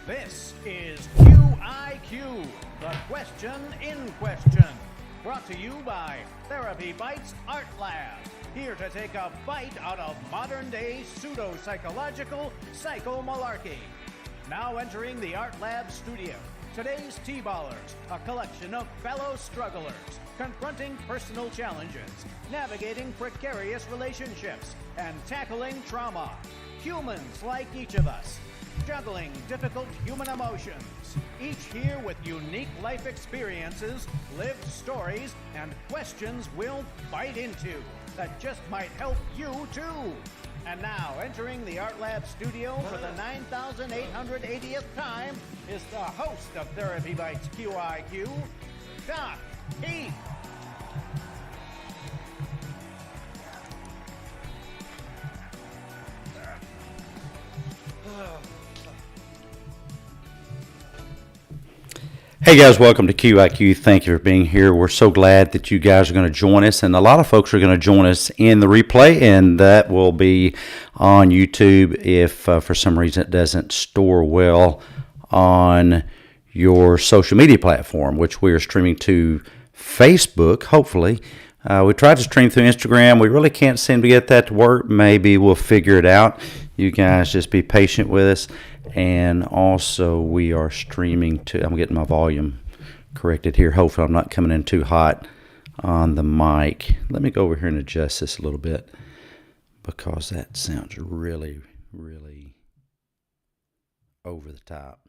This is QiQ, the question in question. Brought to you by TherapyBites Art Lab. Here to take a bite out of modern-day pseudo-psychological psycho-malarkey. Now entering the Art Lab studio, today's T-Ballers, a collection of fellow strugglers, confronting personal challenges, navigating precarious relationships, and tackling trauma. Humans like each of us, juggling difficult human emotions, each here with unique life experiences, lived stories, and questions we'll bite into that just might help you too. And now, entering the Art Lab studio for the 9,880th time is the host of TherapyBites QiQ, Doc Heath. Hey guys, welcome to QiQ. Thank you for being here. We're so glad that you guys are going to join us, and a lot of folks are going to join us in the replay, and that will be on YouTube if for some reason it doesn't store well on your social media platform, which we are streaming to Facebook, hopefully. We tried to stream through Instagram. We really can't seem to get that to work. Maybe we'll figure it out. You guys just be patient with us. And also we are streaming to, I'm getting my volume corrected here. Hopefully I'm not coming in too hot on the mic. Let me go over here and adjust this a little bit because that sounds really, really over the top.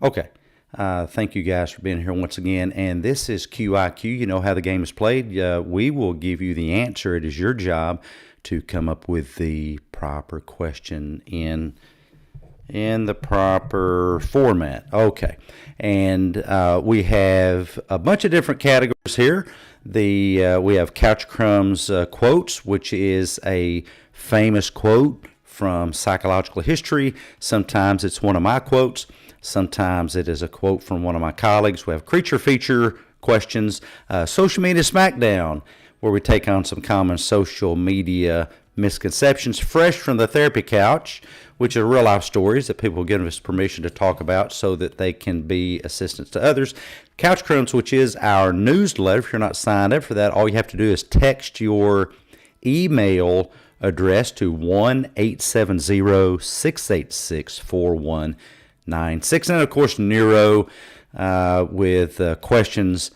Okay. Thank you guys for being here once again. And this is QiQ. You know how the game is played. We will give you the answer. It is your job to come up with the proper question in the proper format. Okay. And we have a bunch of different categories here. We have Couch Crumbs quotes, which is a famous quote from psychological history. Sometimes it's one of my quotes. Sometimes it is a quote from one of my colleagues. We have Creature Feature questions, Social Media Smackdown, where we take on some common social media misconceptions fresh from the therapy couch, which are real life stories that people give us permission to talk about so that they can be assistance to others. Couch Crumbs, which is our newsletter. If you're not signed up for that, all you have to do is text your email address to 1-870-686-4196. And of course, Nero with questions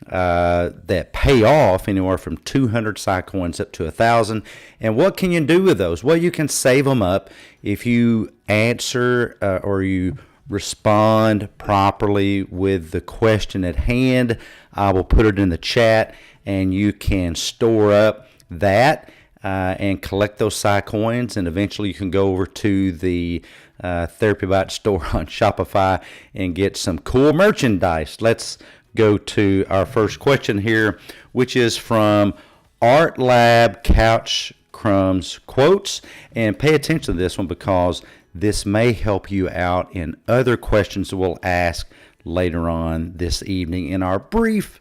that pay off anywhere from 200 Psycoins up to 1,000. And what can you do with those? Well, you can save them up if you answer or you respond properly with the question at hand. I will put it in the chat, and you can store up that and collect those Psycoins, and eventually you can go over to the TherapyBites store on Shopify and get some cool merchandise. Let's go to our first question here, which is from Art Lab Couch Crumbs Quotes. And pay attention to this one because this may help you out in other questions that we'll ask later on this evening in our brief,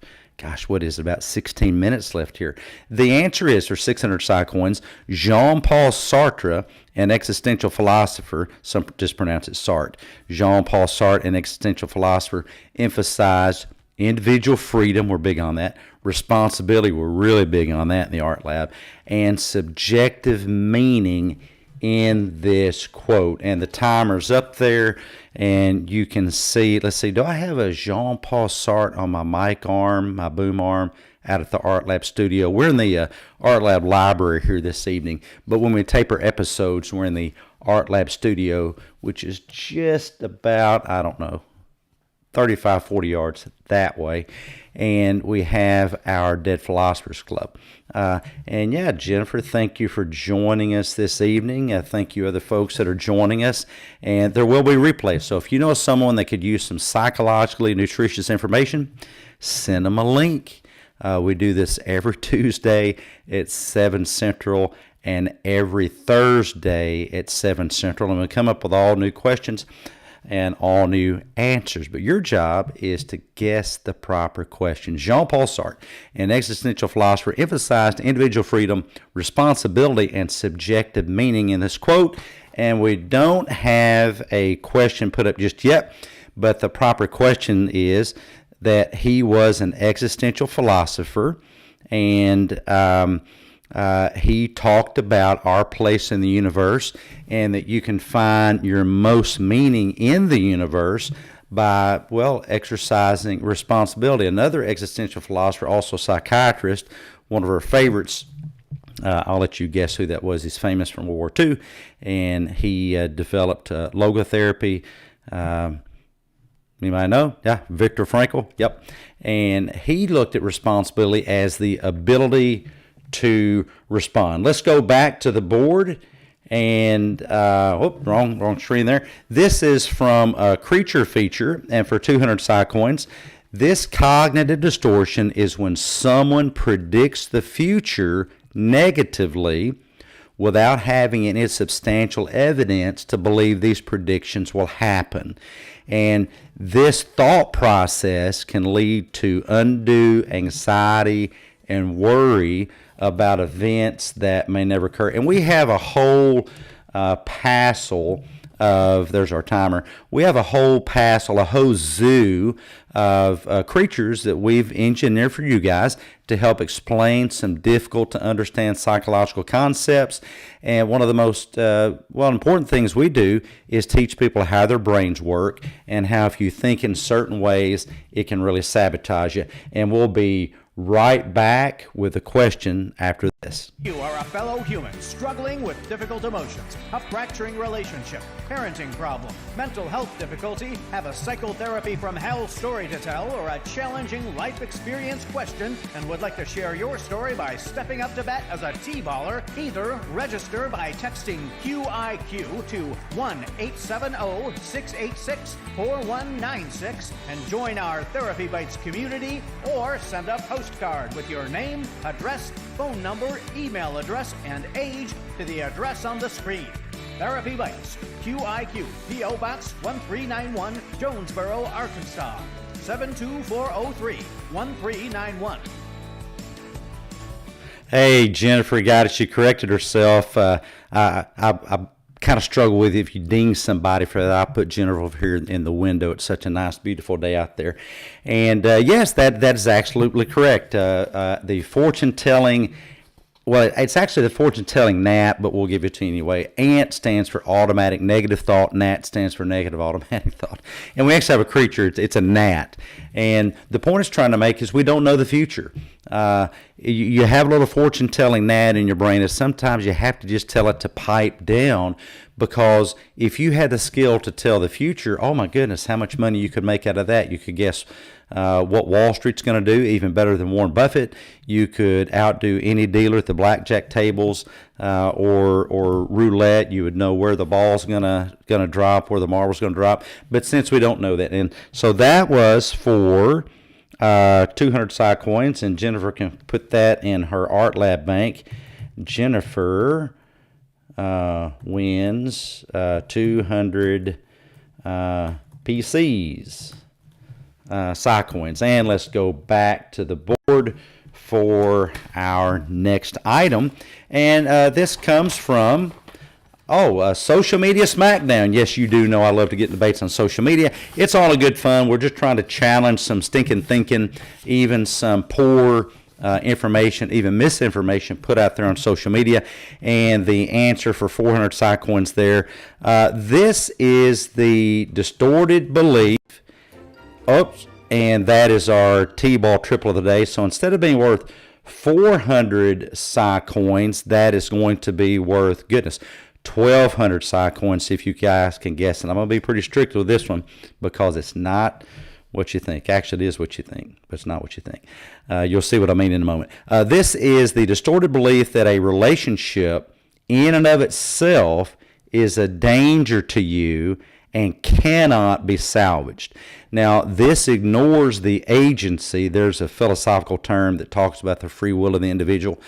what is it, about 16 minutes left here. The answer is, for 600 Psycoins, Jean-Paul Sartre, an existential philosopher, some just pronounce it Sartre. Jean-Paul Sartre, an existential philosopher, emphasized individual freedom, we're big on that. Responsibility, we're really big on that in the Art Lab. And subjective meaning in this quote. And the timer's up there, and you can see, let's see, do I have a Jean-Paul Sartre on my mic arm, my boom arm, out at the Art Lab studio? We're in the Art Lab library here this evening, but when we tape our episodes, we're in the Art Lab studio, which is just about, 35, 40 yards that way. And we have our Dead Philosophers Club. And yeah, Jennifer, thank you for joining us this evening. Thank you other folks that are joining us. And there will be replays. So if you know someone that could use some psychologically nutritious information, send them a link. We do this every Tuesday at 7 Central and every Thursday at 7 Central. And we come up with all new questions and all new answers. But your job is to guess the proper question. Jean-Paul Sartre, an existential philosopher, emphasized individual freedom, responsibility, and subjective meaning in this quote. And we don't have a question put up just yet, but the proper question is that he was an existential philosopher, and he talked about our place in the universe, and that you can find your most meaning in the universe by, well, exercising responsibility. Another existential philosopher, also psychiatrist, one of our favorites, I'll let you guess who that was. He's famous from World War II, and he developed logotherapy. Anybody know? Yeah, Viktor Frankl. Yep. And he looked at responsibility as the ability to respond. Let's go back to the board. And wrong screen there. This is from a Creature feature, and for 200 Psy coins. This cognitive distortion is when someone predicts the future negatively without having any substantial evidence to believe these predictions will happen. And this thought process can lead to undue anxiety and worry about events that may never occur. And we have a whole passel of, there's our timer, we have a whole passel, a whole zoo of creatures that we've engineered for you guys to help explain some difficult to understand psychological concepts. And one of the most important things we do is teach people how their brains work, and how if you think in certain ways, it can really sabotage you. And we'll be right back with a question after this. You are a fellow human struggling with difficult emotions, a fracturing relationship, parenting problem, mental health difficulty, have a psychotherapy from hell story to tell, or a challenging life experience question, and would like to share your story by stepping up to bat as a T-baller. Either register by texting QiQ to 1-870-686-4196 and join our Therapy Bites community, or send a postcard with your name, address, phone number, email address, and age to the address on the screen. Therapy Bites QiQ, P.O. Box 1391, Jonesboro, Arkansas 72403-1391. Hey, Jennifer got it. She corrected herself. I kind of struggle with if you ding somebody for that. I put Jennifer over here in the window. It's such a nice, beautiful day out there. And yes, that is absolutely correct. The fortune-telling, well, it's actually the fortune-telling NAT, but we'll give it to you anyway. ANT stands for automatic negative thought. NAT stands for negative automatic thought. And we actually have a creature. It's a gnat. And the point it's trying to make is we don't know the future. You have a little fortune-telling gnat in your brain, and sometimes you have to just tell it to pipe down, because if you had the skill to tell the future, oh my goodness, how much money you could make out of that. You could guess what Wall Street's going to do, even better than Warren Buffett. You could outdo any dealer at the blackjack tables or roulette. You would know where the ball's gonna drop, where the marble's gonna drop. But since we don't know that, and so that was for 200 Psy coins, and Jennifer can put that in her art lab bank. Jennifer wins 200 PCs. Psy coins. And let's go back to the board for our next item. And this comes from Social Media Smackdown. Yes, you do know I love to get debates on social media. It's all a good fun. We're just trying to challenge some stinking thinking, even some poor information, even misinformation put out there on social media. And the answer for 400 Psy coins there. This is the distorted belief. Oops, and that is our T-ball triple of the day. So instead of being worth 400 Psy coins, that is going to be worth, goodness, 1,200 Psy coins, see if you guys can guess. And I'm going to be pretty strict with this one because it's not what you think. Actually, it is what you think, but it's not what you think. You'll see what I mean in a moment. This is the distorted belief that a relationship in and of itself is a danger to you and cannot be salvaged. Now, this ignores the agency. There's a philosophical term that talks about the free will of the individual.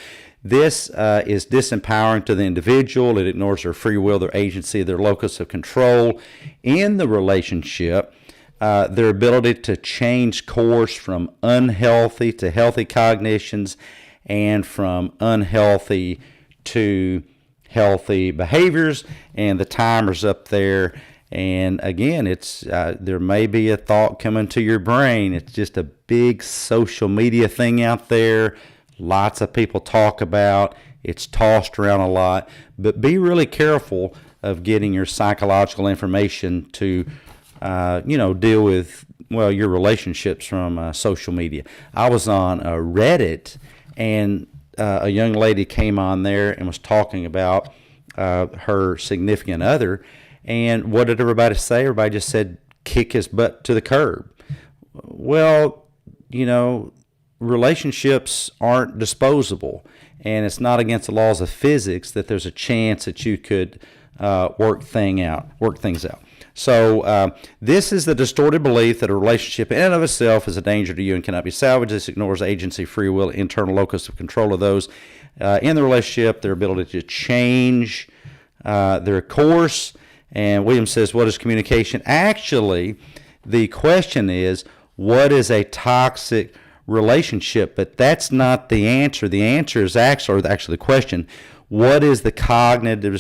This is disempowering to the individual. It ignores their free will, their agency, their locus of control in the relationship, their ability to change course from unhealthy to healthy cognitions, and from unhealthy to healthy behaviors, and the timer's up there. And again, it's there may be a thought coming to your brain. It's just a big social media thing out there. Lots of people talk about. It's tossed around a lot. But be really careful of getting your psychological information to, deal with, your relationships from social media. I was on Reddit, and a young lady came on there and was talking about her significant other. And what did everybody say? Everybody just said, kick his butt to the curb. Well, relationships aren't disposable, and it's not against the laws of physics that there's a chance that you could work things out. So this is the distorted belief that a relationship in and of itself is a danger to you and cannot be salvaged. This ignores agency, free will, internal locus of control of those in the relationship, their ability to change their course. And Williams says, what is communication? Actually, the question is, what is a toxic relationship? But that's not the answer. The answer is actually the question, what is the cognitive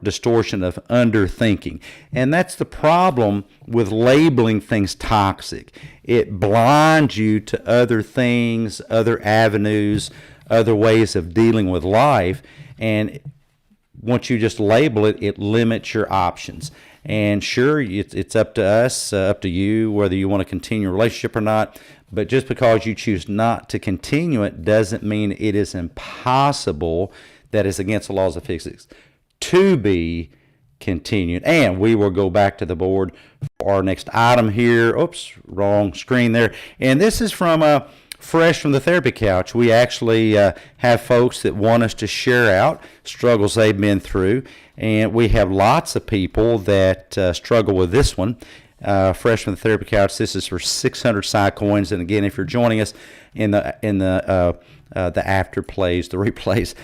distortion of underthinking? And that's the problem with labeling things toxic. It blinds you to other things, other avenues, other ways of dealing with life. And once you just label it, it limits your options. And sure, it's up to us, up to you, whether you want to continue a relationship or not. But just because you choose not to continue it doesn't mean it is impossible, that is against the laws of physics, to be continued. And we will go back to the board for our next item here. Oops, wrong screen there. And this is from fresh from the therapy couch. We actually have folks that want us to share out struggles they've been through, and we have lots of people that struggle with this one. Fresh from the therapy couch. This is for 600 Psy coins. And again, if you're joining us in the after plays, the replays,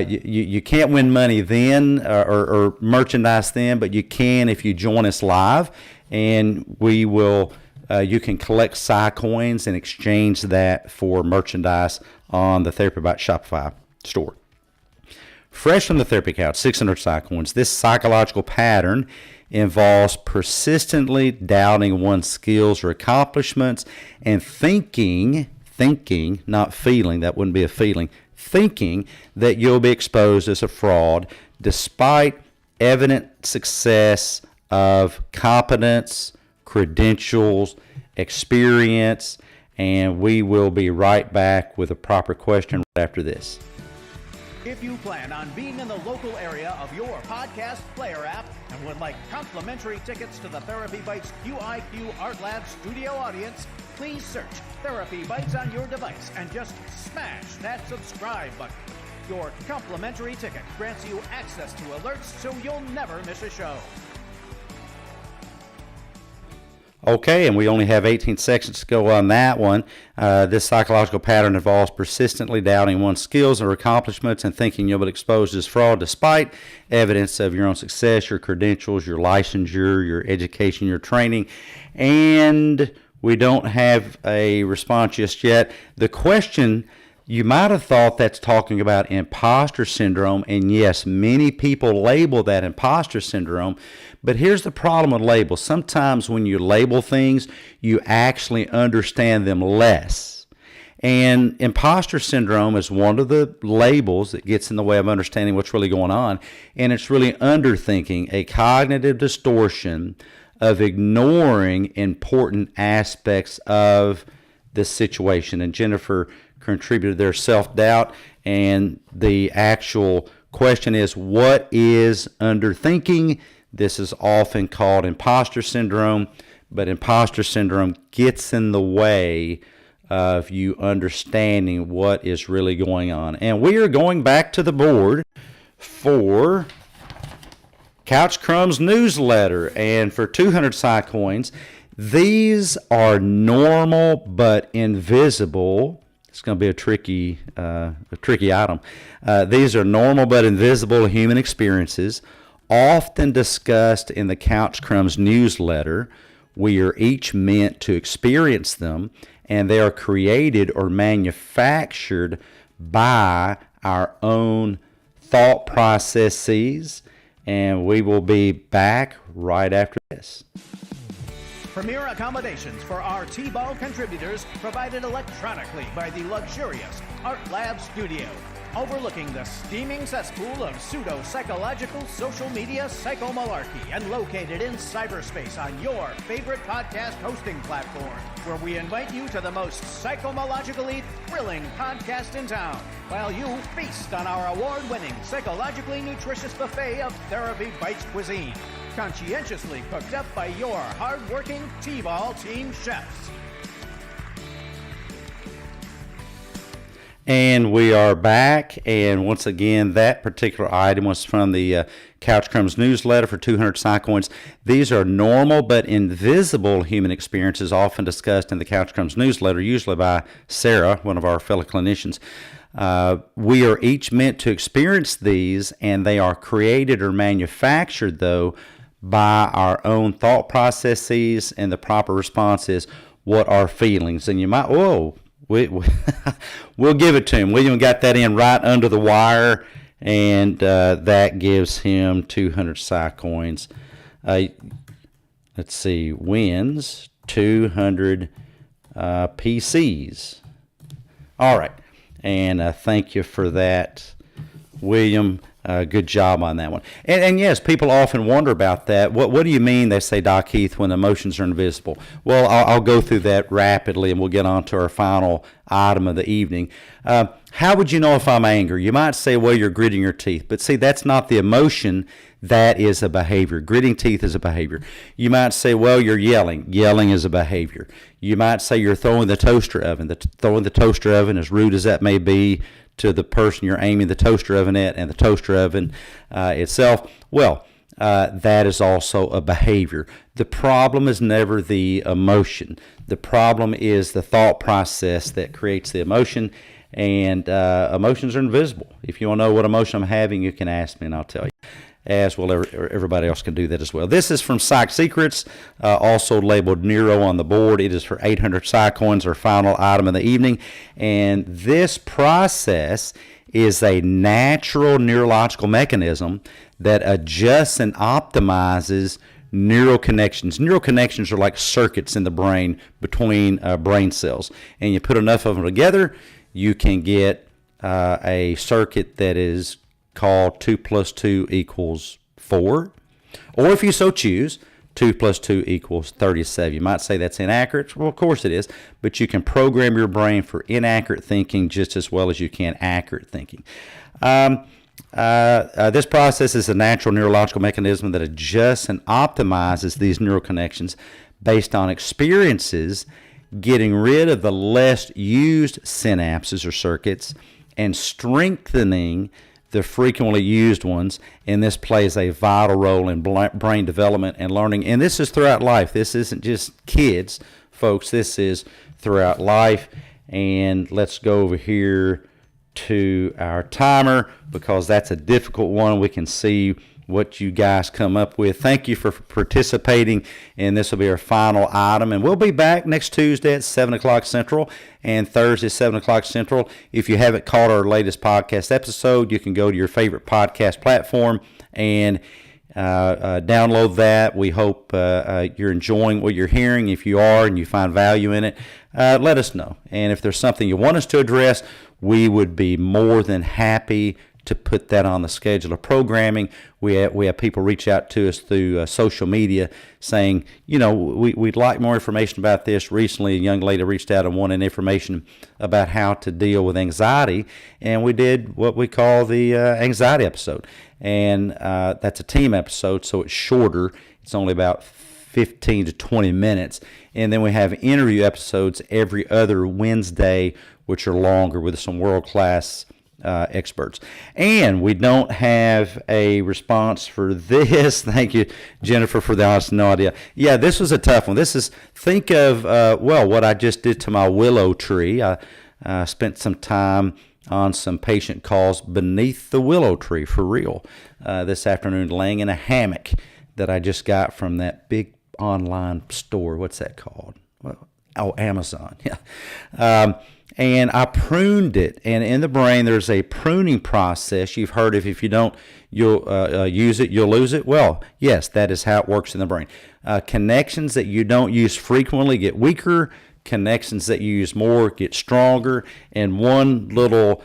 you can't win money then or merchandise then, but you can if you join us live, and we will. You can collect Psy coins and exchange that for merchandise on the TherapyBites Shopify store. Fresh from the therapy couch, 600 Psy coins. This psychological pattern involves persistently doubting one's skills or accomplishments and thinking, not feeling, that wouldn't be a feeling, thinking that you'll be exposed as a fraud despite evident success of competence, credentials, experience. And we will be right back with a proper question right after this. If you plan on being in the local area of your podcast player app and would like complimentary tickets to the TherapyBites QiQ Art Lab studio audience, please search TherapyBites on your device and just smash that subscribe button. Your complimentary ticket grants you access to alerts so you'll never miss a show. Okay, and we only have 18 seconds to go on that one. This psychological pattern involves persistently doubting one's skills or accomplishments and thinking you'll be exposed as fraud despite evidence of your own success, your credentials, your licensure, your education, your training. And we don't have a response just yet. The question, you might have thought that's talking about imposter syndrome, and yes, many people label that imposter syndrome, but here's the problem with labels. Sometimes when you label things, you actually understand them less. And imposter syndrome is one of the labels that gets in the way of understanding what's really going on, and it's really underthinking, a cognitive distortion of ignoring important aspects of the situation. And Jennifer contributed their self-doubt, and the actual question is, what is underthinking? This is often called imposter syndrome, but imposter syndrome gets in the way of you understanding what is really going on. And we are going back to the board for Couch Crumbs newsletter, and for 200 Psy coins, these are normal but invisible. It's going to be a tricky item. These are normal but invisible human experiences, often discussed in the Couch Crumbs newsletter. We are each meant to experience them, and they are created or manufactured by our own thought processes, and we will be back right after this. Premier accommodations for our T-Ball contributors provided electronically by the luxurious Art Lab Studio, overlooking the steaming cesspool of pseudo-psychological social media psychomalarkey and located in cyberspace on your favorite podcast hosting platform, where we invite you to the most psychomalogically thrilling podcast in town, while you feast on our award-winning Psychologically-Nutritious buffet of TherapyBites cuisine, conscientiously cooked up by your hard-working T-Ball team chefs. And we are back, and once again, that particular item was from the Couch Crumbs newsletter for 200 PsyCoins. These are normal but invisible human experiences often discussed in the Couch Crumbs newsletter, usually by Sarah, one of our fellow clinicians. We are each meant to experience these, and they are created or manufactured, though, by our own thought processes, and the proper response is, what are feelings? And you might, we'll give it to him. William got that in right under the wire, and that gives him 200 PsyCoins. Let's see, wins 200 PCs. All right, and thank you for that, William. Good job on that one. And yes, people often wonder about that. What do you mean, they say, Doc Heath, when emotions are invisible? Well, I'll go through that rapidly, and we'll get on to our final item of the evening. How would you know if I'm angry? You might say, well, you're gritting your teeth. But see, that's not the emotion. That is a behavior. Gritting teeth is a behavior. You might say, well, you're yelling. Yelling is a behavior. You might say you're throwing the toaster oven. Throwing the toaster oven, as rude as that may be to the person you're aiming the toaster oven at and the toaster oven itself, well, that is also a behavior. The problem is never the emotion. The problem is the thought process that creates the emotion, and emotions are invisible. If you want to know what emotion I'm having, you can ask me and I'll tell you. As well, everybody else can do that as well. This is from Psych Secrets, also labeled Nero on the board. It is for 800 PsyCoins, our final item of the evening. And this process is a natural neurological mechanism that adjusts and optimizes neural connections. Neural connections are like circuits in the brain between brain cells. And you put enough of them together, you can get a circuit that is called 2 + 2 = 4, or if you so choose, 2 + 2 = 37. You might say that's inaccurate. Well, of course it is, but you can program your brain for inaccurate thinking just as well as you can accurate thinking. This process is a natural neurological mechanism that adjusts and optimizes these neural connections based on experiences, getting rid of the less used synapses or circuits and strengthening the frequently used ones, and this plays a vital role in brain development and learning. And this is throughout life. This isn't just kids, folks. This is throughout life. And let's go over here to our timer, because that's a difficult one. We can see what you guys come up with. Thank you for participating, and this will be our final item. And we'll be back next Tuesday at 7 o'clock Central and Thursday at 7 o'clock Central. If you haven't caught our latest podcast episode, you can go to your favorite podcast platform and download that. We hope you're enjoying what you're hearing. If you are and you find value in it, let us know. And if there's something you want us to address, we would be more than happy to put that on the schedule of programming. We have people reach out to us through social media saying, we'd like more information about this. Recently, a young lady reached out and wanted information about how to deal with anxiety, and we did what we call the anxiety episode. And that's a team episode, so it's shorter. It's only about 15 to 20 minutes. And then we have interview episodes every other Wednesday, which are longer with some world-class experts. And we don't have a response for this. Thank you, Jennifer, for the honest no idea. Yeah, this was a tough one. This is, think of, what I just did to my willow tree. I spent some time on some patient calls beneath the willow tree, for real, this afternoon, laying in a hammock that I just got from that big online store. What's that called? Well, Amazon. Yeah. and I pruned it. And in the brain, there's a pruning process. You've heard of if you don't use it, you'll lose it. Well, yes, that is how it works in the brain. Connections that you don't use frequently get weaker. Connections that you use more get stronger. And one little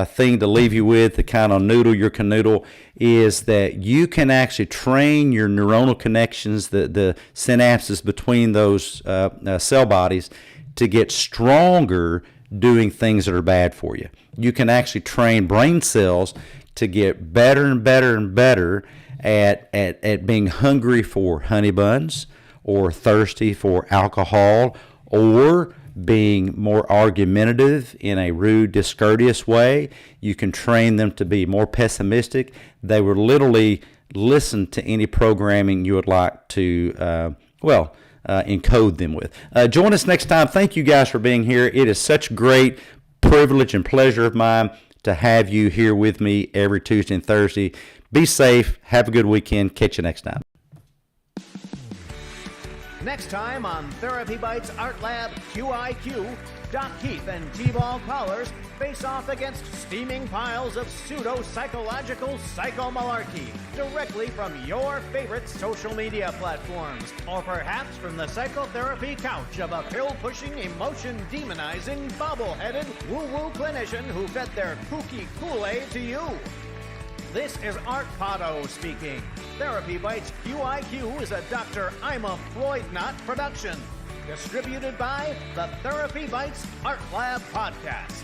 thing to leave you with, to kind of noodle your canoodle, is that you can actually train your neuronal connections, the synapses between those cell bodies, to get stronger doing things that are bad for you. You can actually train brain cells to get better and better and better at being hungry for honey buns, or thirsty for alcohol, or being more argumentative in a rude, discourteous way. You can train them to be more pessimistic. They will literally listen to any programming you would like to, encode them with. Join us next time. Thank you guys for being here. It is such great privilege and pleasure of mine to have you here with me every Tuesday and Thursday. Be safe. Have a good weekend. Catch you next time. Next time on Therapy Bites Art Lab QiQ, Doc Keith and T-Ball callers face off against steaming piles of pseudo-psychological psychomalarkey directly from your favorite social media platforms, or perhaps from the psychotherapy couch of a pill-pushing, emotion-demonizing, bobble-headed, woo-woo clinician who fed their kooky Kool-Aid to you. This is Art Potto speaking. Therapy Bites QiQ is a Dr. I'm a Floyd Knot production. Distributed by the Therapy Bites Art Lab Podcast.